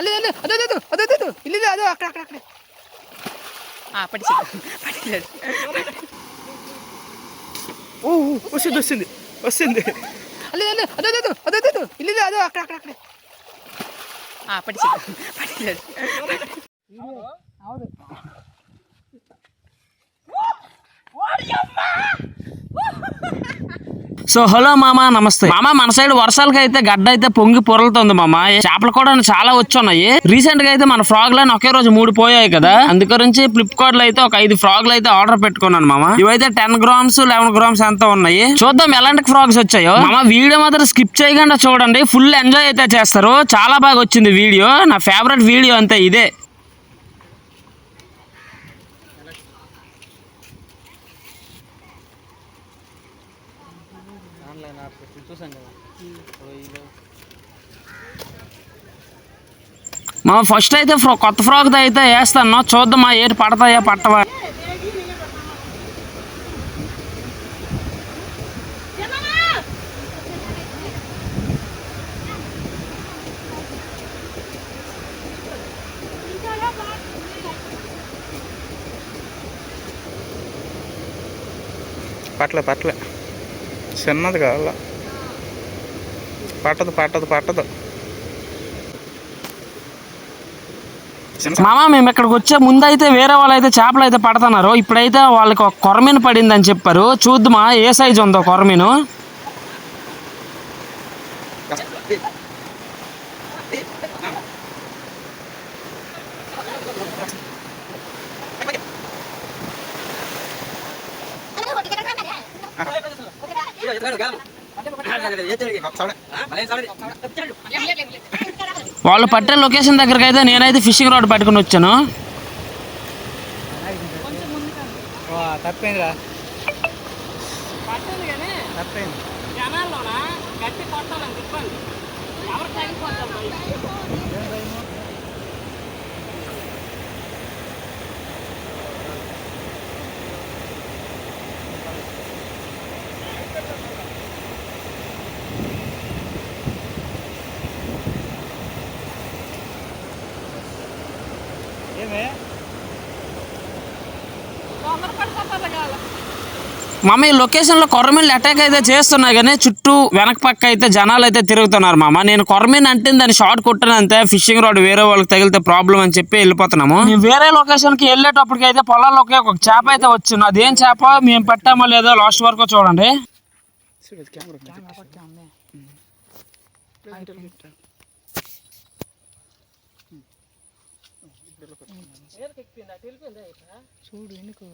అదే అదే అదే అదే అదే అదే ఇల్లు అదే అక్కడ అక్కడ అక్కడ పట్టించాడు. ఓ వస్తుంది వస్తుంది వస్తుంది. అదే అదే అదే అదే అదే అదే ఇల్లు అదే అక్కడ అక్కడ అక్కడ పట్టించాడు. అవును సో హలో మామ, నమస్తే మామ. మన సైడ్ వర్షాలకి అయితే గడ్డ అయితే పొంగి పొరలుతుంది మామ. చేపలు కూడా చాలా వచ్చి ఉన్నాయి. రీసెంట్ గా అయితే మన ఫ్రాగ్ లైన్ ఒకే రోజు 3 పోయాయి కదా. అందుగురించి ఫ్లిప్కార్ట్ లో అయితే ఒక 5 ఫ్రాగ్లు అయితే ఆర్డర్ పెట్టుకున్నాను మామ. ఇవైతే 10 గ్రామ్స్ 11 గ్రామ్స్ ఎంత ఉన్నాయి. చూద్దాం ఎలాంటి ఫ్రాగ్స్ వచ్చాయో మామ. వీడియో మాత్రం స్కిప్ చేయకుండా చూడండి, ఫుల్ ఎంజాయ్ అయితే చేస్తారు. చాలా బాగా వచ్చింది వీడియో, నా ఫేవరెట్ వీడియో అంతే ఇదే. మా ఫస్ట్ అయితే కొత్త ఫ్రాక్ అయితే వేస్తాను, చూద్దామా ఏటి పడతాయా పట్టవా. పట్ల చిన్నది కావాల. పట్టదు మామ. మేము ఇక్కడికి వచ్చే ముందు అయితే వేరే వాళ్ళు అయితే చేపలు అయితే పడుతున్నారు. ఇప్పుడైతే వాళ్ళకి ఒక కొరమీను పడింది అని చెప్పారు. చూద్దామా ఏ సైజు ఉందో కొరమీను. వాళ్ళు పట్టే లొకేషన్ దగ్గరికి అయితే నేనైతే ఫిషింగ్ రాడ్ పట్టుకుని వచ్చాను. తప్పేందిరా మామ ఈ లొకేషన్ లో కొర్రమీన్లు అటాక్ అయితే చేస్తున్నాయి, కానీ చుట్టూ వెనక పక్క అయితే జనాలు అయితే తిరుగుతున్నారు మామ. నేను కొర్రమీన్ అంటే దాన్ని షార్ట్ కొట్టాను అంతే. ఫిషింగ్ రాడ్ వేరే వాళ్ళకి తగిలితే ప్రాబ్లం అని చెప్పి వెళ్ళిపోతున్నాము. వేరే లొకేషన్ కి వెళ్ళేటప్పటికి అయితే పొలాల్లోకి ఒక చేప అయితే వచ్చింది. అదేం చేప మేము పట్టామో లేదో లాస్ట్ వరకు చూడండి. చూడు ఎందుకు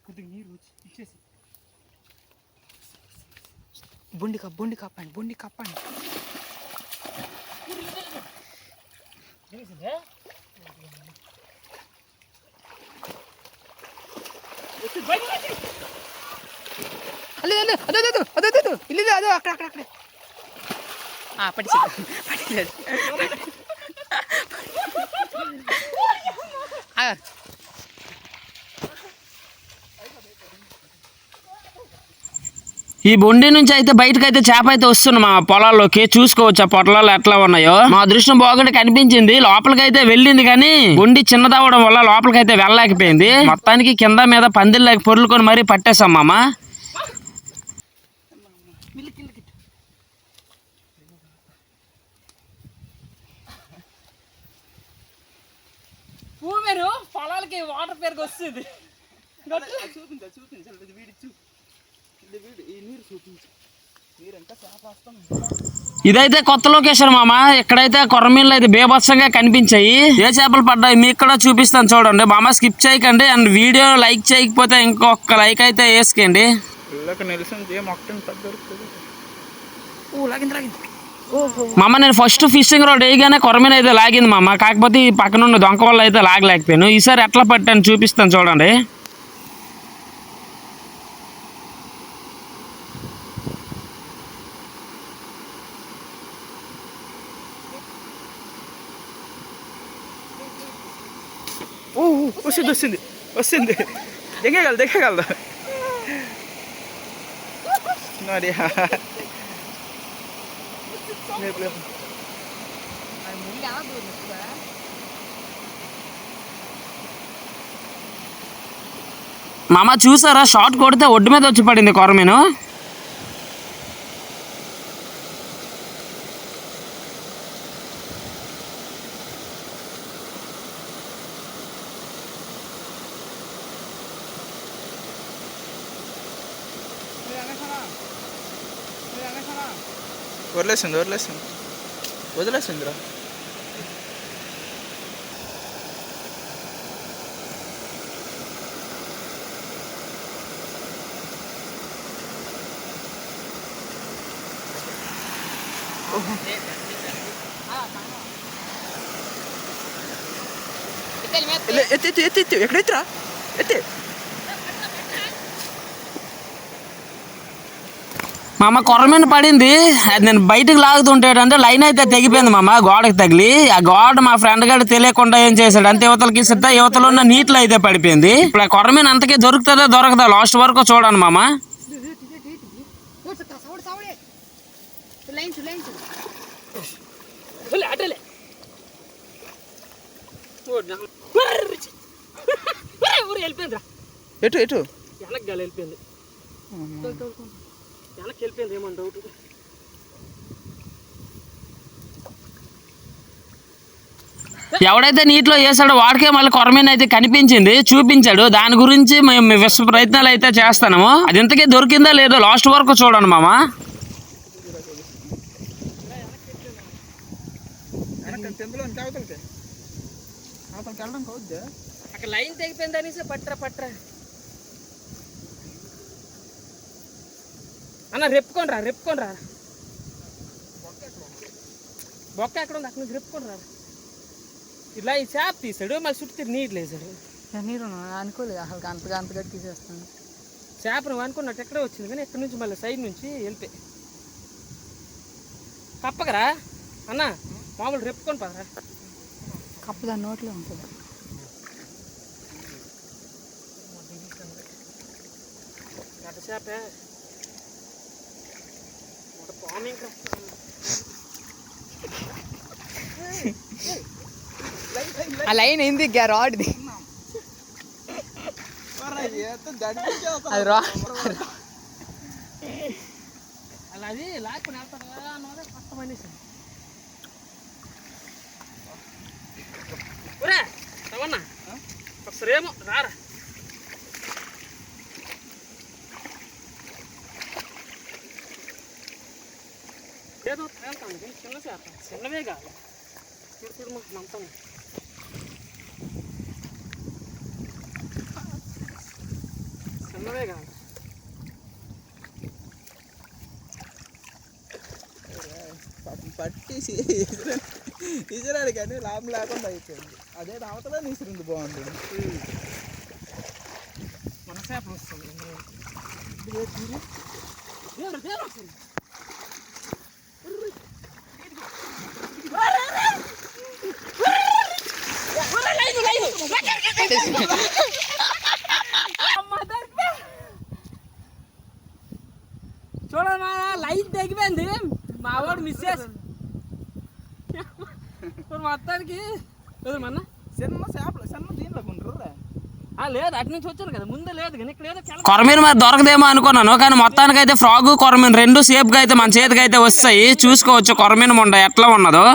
కొద్దిగా నీరు వచ్చి ఇచ్చేసి బొండి కప్పండి. అదే అదే అదే అదే అదే ఇల్లు అదే అక్కడ అక్కడ అక్కడ పట్టించాడు. ఈ బొండి నుంచి అయితే బయటకు అయితే చేప అయితే వస్తుంది మా పొలాల్లోకి. చూసుకోవచ్చు ఆ పొలాలు ఎట్లా ఉన్నాయో. మా అదృష్టం బాగుంటే కనిపించింది, లోపలికి అయితే వెళ్ళింది. కానీ బొండి చిన్నదవడం వల్ల లోపలికి అయితే వెళ్ళలేకపోయింది. మొత్తానికి కింద మీద పందిళ్ళకి పొర్లుకొని మరీ పట్టేశాం మామ. పొలాలకి వాటర్ పెరిగి వస్తుంది. ఇదైతే కొత్త లొకేషన్ మామ. ఇక్కడైతే కొర్రమీన్లు అయితే బేభత్సంగా కనిపించాయి. ఏ చేపలు పడ్డాయి మీకు కూడా చూపిస్తాను చూడండి మామ. స్కిప్ చేయకండి. అండ్ వీడియో లైక్ చేయకపోతే ఇంకొక లైక్ అయితే వేసుకోండి. మామ నేను ఫస్ట్ ఫిషింగ్ రోడ్ వేయగానే కొరమీన అయితే లాగింది మామ. కాకపోతే ఈ పక్కన ఉన్న దొంక వల్ల అయితే లాగలేకపోయాను. ఈసారి ఎట్లా పట్టాను చూపిస్తాను చూడండి. వచ్చింది వచ్చింది వచ్చింది దిగగలదు మరి మామ చూసారా, షార్ట్ కొడితే ఒడ్డు మీద వచ్చి పడింది కొరమీను. వదిలేసిందిరా. ఎత్తి ఎక్కడెత్తిరా ఎత్తి. మామ కొరమీను పడింది. అది నేను బయటకు లాగుతుంటాడంటే లైన్ అయితే తెగిపోయింది మామ, గోడకి తగిలి. ఆ గోడ మా ఫ్రెండ్ గారు తెలియకుండా ఏం చేశాడు అంటే యువతలకి సిద్ధ యువతలో ఉన్న నీటిలో అయితే పడిపోయింది. ఇప్పుడు ఆ కొరమీను అంతకే దొరుకుతుందా దొరకదా లాస్ట్ వరకు చూడండి మామ. ఎటు ఎటు ఎవడైతే నీటిలో వేసాడో వాడికే మళ్ళీ కొరమీను అయితే కనిపించింది, చూపించాడు. దాని గురించి మేము విశ్వ ప్రయత్నాలు అయితే చేస్తాము. అది ఇంతకీ దొరికిందా లేదో లాస్ట్ వరకు చూడండి మామ. అక్కడ లైన్ తెగిపోయింది అనేసి పట్రా అన్న. రెప్పుకొని రా బొక్క ఎక్కడ ఉంది, అక్కడ నుంచి రెప్పుకొని రా. ఇలా ఈ చేప తీసాడు, మళ్ళీ చుట్టూ నీళ్ళు వేసాడు. నీరు అనుకోలేదు అసలు, అంతగా తీసేస్తాను. చేప నువ్వు అనుకున్నట్టు ఎక్కడే వచ్చింది, కానీ ఎక్కడి నుంచి మళ్ళీ సైడ్ నుంచి వెళ్ళిపోయి కప్పకరా అన్న. మామూలు రెప్పుకొని పదరా. కప్పు దాని నోట్లో ఉంటుంది. గడ్డ చేపే పాము. ఇంకా ఆ లైన్ ఏంది రాడ్ది, అది రా అలా అది లాక్కుని వెళ్తాడు కష్టమనేసి. రవన్నా ఒకసారి ఏమో రారా. ఏదో వెళ్తాను చిన్న చేప, చిన్నవే కాదు. చూడు మాకు మంతం చిన్నవే కాదు. పట్టేసి ఇజరాడు కానీ లాభం లేకుండా అయిపోయింది. అదే అవతల నీసిరింది బాగుంటుంది. మన చేపలు వస్తుంది. చూడండి మా లైన్ తెగిపోయింది. మా వాడు మిస్ చేసి మొత్తానికి మన చిన్న చేపలు చిన్న దీంట్లో కొంటారు. లేదు అటు నుంచి వచ్చారు కదా, ముందే లేదు కానీ ఇక్కడ ఏదో కొరమీను మరి దొరకదేమో అనుకున్నాను, కానీ మొత్తానికి అయితే ఫ్రాగు కొరమీను రెండు సేఫ్గా అయితే మన చేతికి అయితే వస్తాయి. చూసుకోవచ్చు కొరమీను మొండ ఎట్లా ఉన్నదో.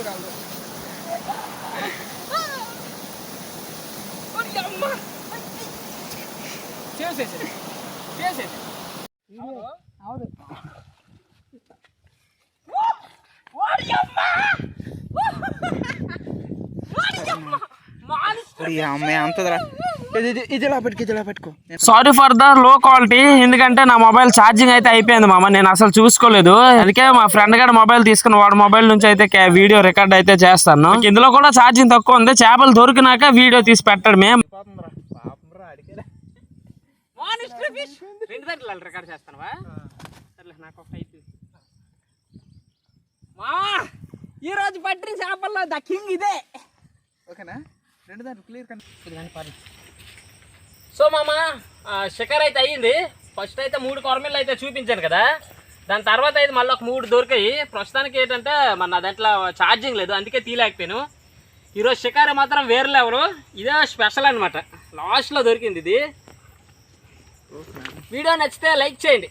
పట్టుకోగలదు. చేసేసి అవును sorry for the low quality, ఎందుకంటే నా మొబైల్ ఛార్జింగ్ అయితే అయిపోయింది మామ, నేను అసలు చూసుకోలేదు. అందుకే మా ఫ్రెండ్ గారి మొబైల్ తీసుకుని వాడి మొబైల్ నుంచి అయితే వీడియో రికార్డ్ అయితే చేస్తాను. ఇందులో కూడా ఛార్జింగ్ తక్కువ ఉంది. చేపలు దొరికినాక వీడియో తీసి పెట్టడం మేము. రికార్డ్ చేస్తానువా? సర్లే, నాకు ఒక ఈ రోజు పట్టిన చేపల్లో ద కింగ్ ఇదే. ఓకేనా? రెండు దాంట్లో క్లియర్. సో మామ షికార్ అయితే అయ్యింది. ఫస్ట్ అయితే 3 కొరమీళ్ళు అయితే చూపించాను కదా, దాని తర్వాత అయితే మళ్ళీ ఒక 3 దొరికాయి. ప్రస్తుతానికి ఏంటంటే మన దాంట్లో ఛార్జింగ్ లేదు, అందుకే తీయలేకపోయాను. ఈరోజు షికారు మాత్రం వేరే లెవెల్, ఇదే స్పెషల్ అనమాట. లాస్ట్లో దొరికింది ఇది. వీడియో నచ్చితే లైక్ చేయండి.